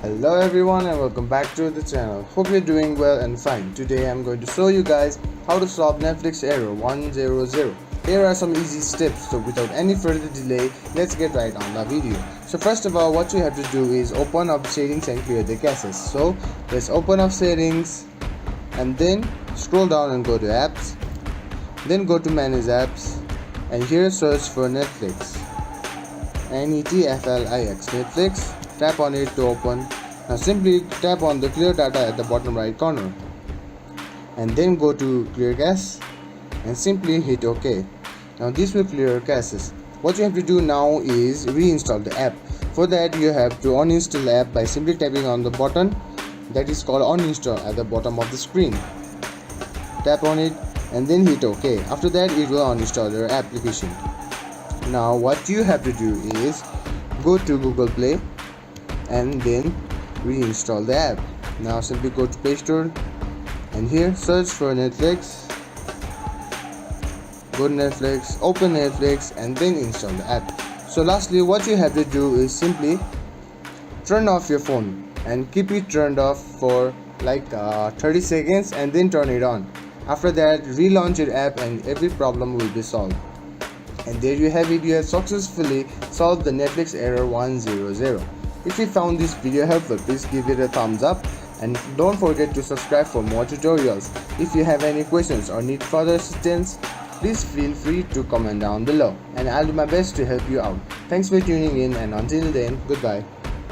Hello everyone and welcome back to the channel. Hope you're doing well and fine. Today I'm going to show you guys how to solve Netflix error 100. Here are some easy steps, so without any further delay, let's get right on the video. So first of all, what you have to do is open up settings and clear the caches. So let's open up settings and then scroll down and go to apps. Then go to manage apps and here search for Netflix. Netflix. Netflix. Tap on it to open. Now simply tap on the clear data at the bottom right corner and then go to clear cache and simply hit OK. Now this will clear your caches. What you have to do now is reinstall the app. For that you have to uninstall the app by simply tapping on the button that is called uninstall at the bottom of the screen. Tap on it and then hit OK. After that it will uninstall your application. Now what you have to do is go to Google Play and then reinstall the app. Now simply go to Play Store and here search for Netflix. Go to Netflix, open Netflix and then install the app. So lastly what you have to do is simply turn off your phone and keep it turned off for like 30 seconds and then turn it on. After that relaunch your app and every problem will be solved. And there you have it, you have successfully solved the Netflix error 100. If you found this video helpful, please give it a thumbs up and don't forget to subscribe for more tutorials. If you have any questions or need further assistance, please feel free to comment down below and I'll do my best to help you out. Thanks for tuning in and until then, goodbye.